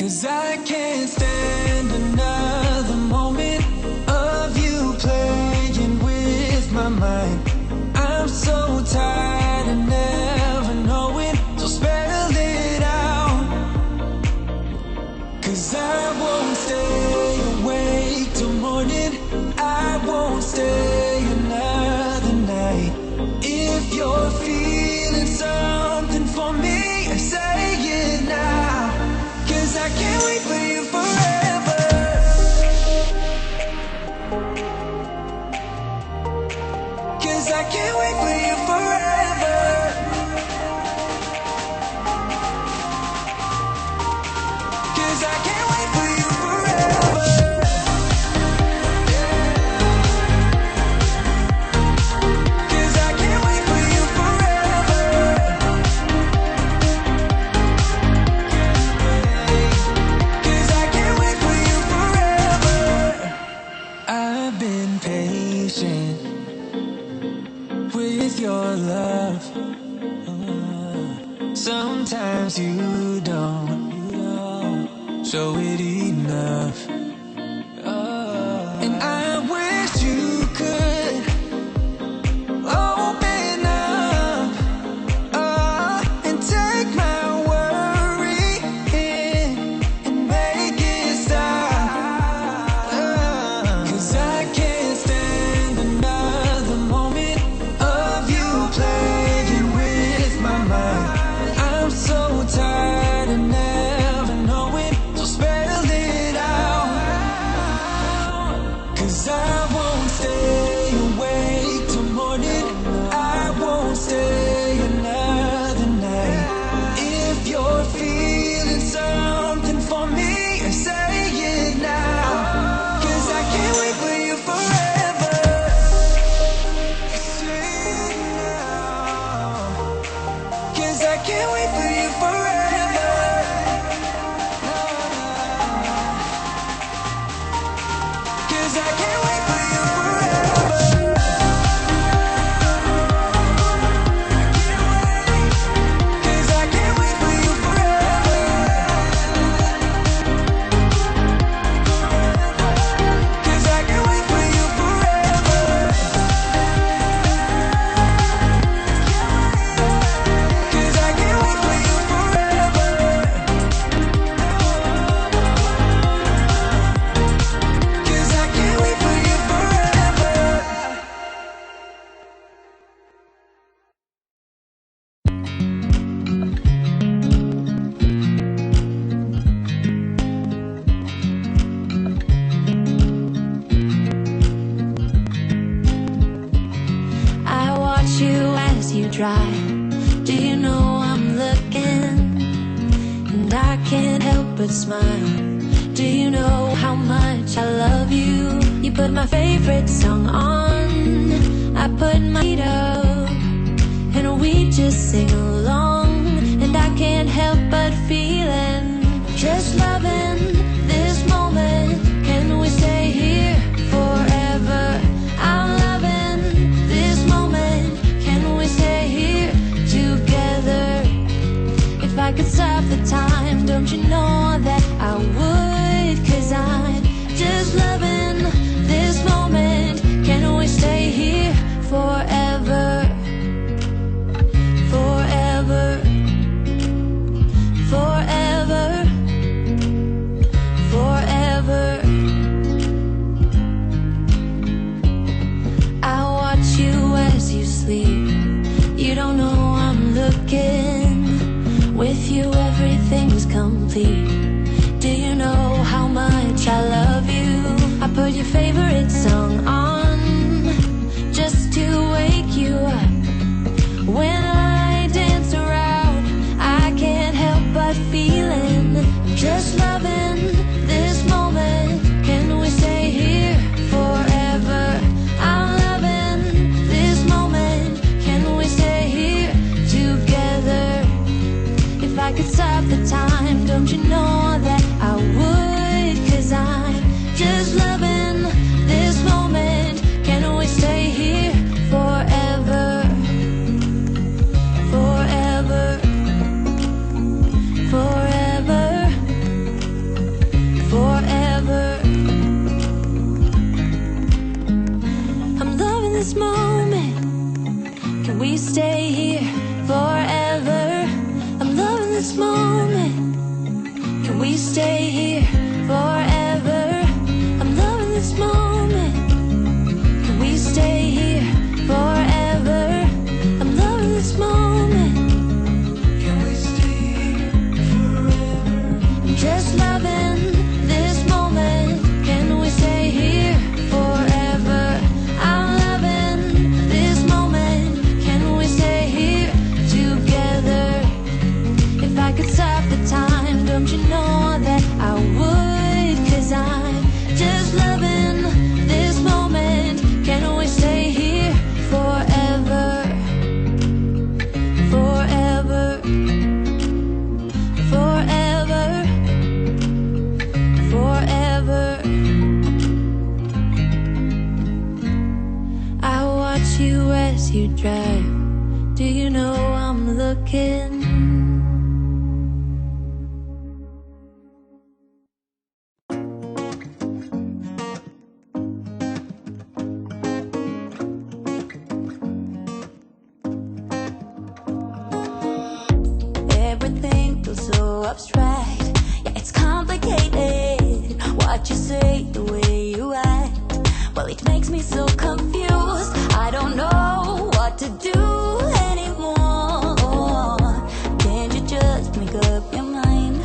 'Cause I can't stand another moment of you playing with my mind. I'm so tired of never knowing, so spell it out. 'Cause I won't stay awake till morning, I won't stay another night. If you're feeling something for me, say it now. 'Cause I can't wait for you forever. 'Cause I can't wait for you forever. 'Cause I can't wait for you forever. 'Cause I can't wait for you forever. 'Cause I can't wait for you forever. I've been patient with your love. Sometimes you don't show it enough. And I wish you could open up and take my worry and make it stop. 'Cause I can't stand another moment of you playing with my mind. I'm so tired of never knowing, so spell it out. 'Cause I won't stay awake till morning, I won't stay another night. If you're feeling something for me, say it now. 'Cause I can't wait for you forever. Say it now. 'Cause I can't wait for you forever. 'Cause I can't wait for you forever. 'Cause I can't wait for you forever. 'Cause I can't wait for you forever. 'Cause I can't wait for you forever. 'Cause I can't wait for you forever. I watch you as you drive. Do you know I'm looking? And I can't help but smile. Do you know how much I love you? You put my favorite song on, I put my feet up, and we just sing along. And I can't help but feeling, just loving this moment. Can we stay here forever? I'm loving this moment. Can we stay here together? If I could stop the time, don't you know that I would? 'Cause I'm just loving this moment. Can we stay here forever? Forever. stay here forever? I'm loving this moment. Can we stay here forever? I'm loving this moment. Can we stay here forever? I'm just loving this moment. Can we stay here forever? I'm loving this moment. Can we stay here together? If I could stop the time, don't you know that I would? 'Cause I'm just loving this moment. Can we stay here forever? Forever. Forever. Forever. I watch you as you drive. Do you know I'm looking? Everything feels so abstract. Yeah, it's complicated. What you say, the way you act, well, it makes me so confused. I don't know what to do anymore. Can't you just make up your mind?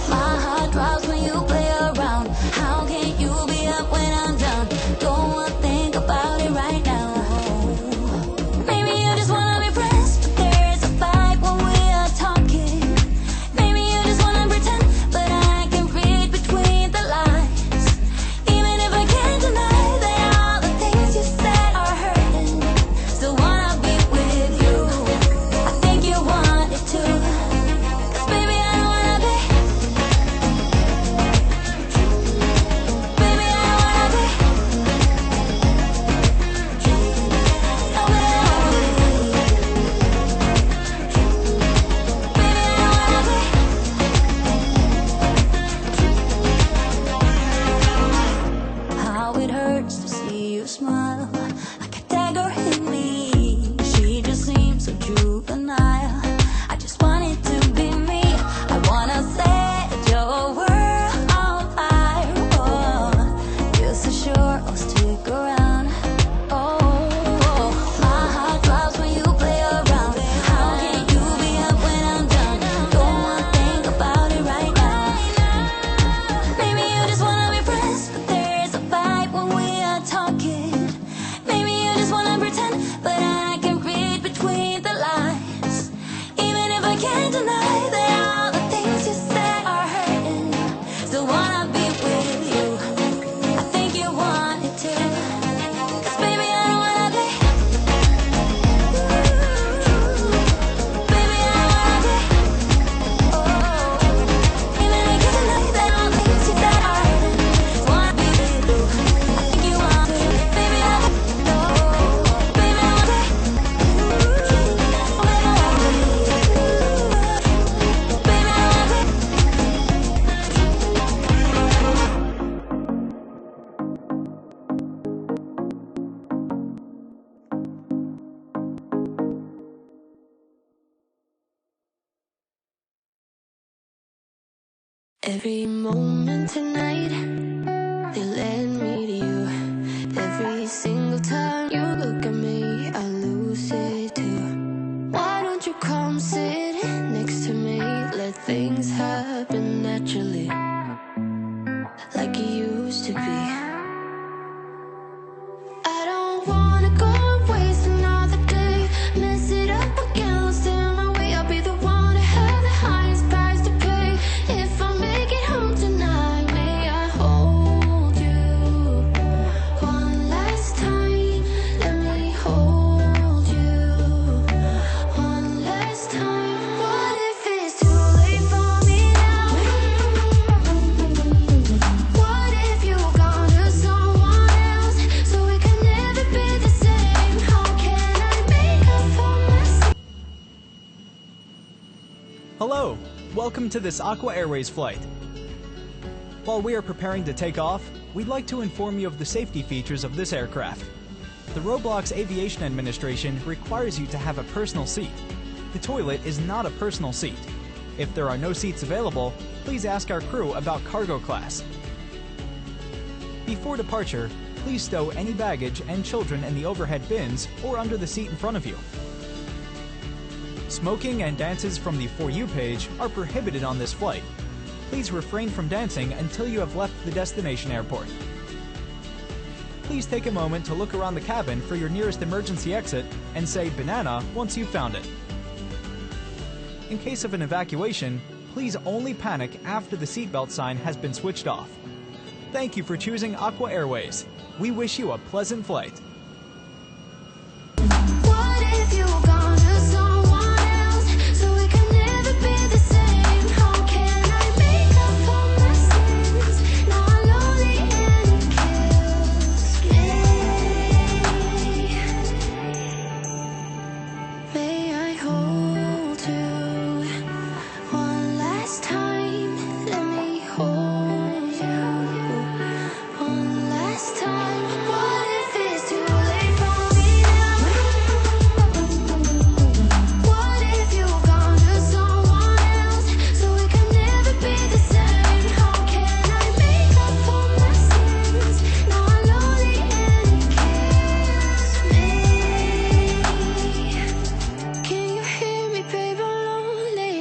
My heart drops when you play around. How can you be up when I'm down? Don't wanna think about it right now. Maybe you just wanna be friends, but there's a fight when we are talking. Maybe you just wanna pretend, but I can read between the lines. Even if I can't deny that all the things you said are hurting, still wanna be with you. I think you want it too. 'Cause baby, I don't wanna be. Baby, I don't wanna be. How it hurts to see you smile, like a dagger in me. She just seems so juvenile. I just want it to be me. I wanna set your world on fire. Oh, you're so sure I'll stick around. Oh, my heart drops when you play around. How can you be up when I'm down? Don't wanna think about it right now. Maybe you just wanna be friends, but there's a fight when we are talking. Maybe you just wanna pretend, but I can read between the lines. Even if I can't deny that all the things you said are hurting, still wanna be with you. I think you want it too. 'Cause baby, I don't wanna be. Baby, I don't wanna be. Oh, even if I can't deny that all the things you said are hurting, still wanna be with you. I think you want to. Baby, I don't. Baby, I wanna be. Baby, I wanna be. Every moment tonight, they led me to you. Every single time you look at me, I lose it too. Why don't you come sit next to me? Let things happen naturally, like it used to be. I don't wanna go and waste another day. Mess it up again, lost in my way. I'll be the one to have the highest price to pay. If I make it home tonight, may I hold you one last time? Let me hold you one last time. What if it's too late for me now? What if you've gone to someone else, so we can never be the same? How can I make up for myself? Hello, welcome to this Aqua Airways flight. While we are preparing to take off, we'd like to inform you of the safety features of this aircraft. The Roblox Aviation Administration requires you to have a personal seat. The toilet is not a personal seat. If there are no seats available, please ask our crew about cargo class. Before departure, please stow any baggage and children in the overhead bins or under the seat in front of you. Smoking and dances from the For You page are prohibited on this flight. Please refrain from dancing until you have left the destination airport. Please take a moment to look around the cabin for your nearest emergency exit and say "banana" once you've found it. In case of an evacuation, please only panic after the seatbelt sign has been switched off. Thank you for choosing Aqua Airways. We wish you a pleasant flight. What if you were gone to someone else, so we can never be the same? How can I make up for my sins? Now I'm lonely and it kills me. May I hold you one last time? Let me hold you one last time. What if it's too late for me now? What if you've gone to someone else, so we can never be the same? How can I make up for my sins? Now I'm lonely and it kills me. Can you hear me, babe? I'm lonely.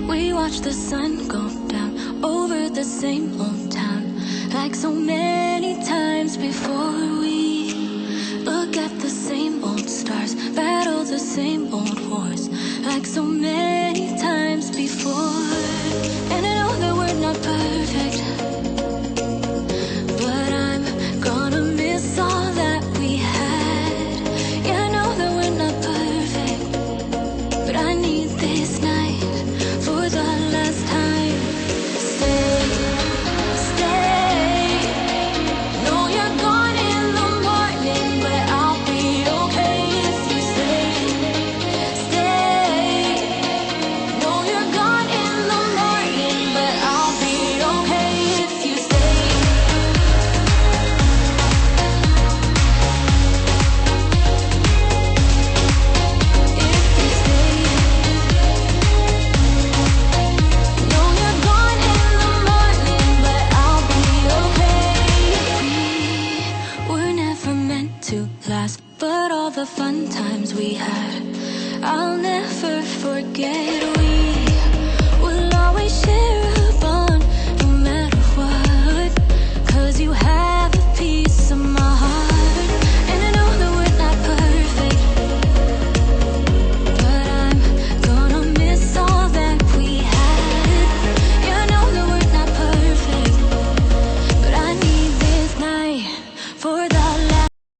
We watch the sun go down over the same old town, like so many times before. We look at the same old stars, battle the same old wars, like so many times before. And I know that we're not perfect, but I'm gonna miss all that we had. Yeah, I know that we're not perfect, but I need this night for the last time. Stay, stay. Know you're gone in the morning, but I'll be okay if you stay. Stay. Know you're gone in the morning, but I'll be okay if you stay. If you stay. Know you're gone in the morning, but I'll be okay. We were never meant to last, but all the fun times we had, I'll never forget. We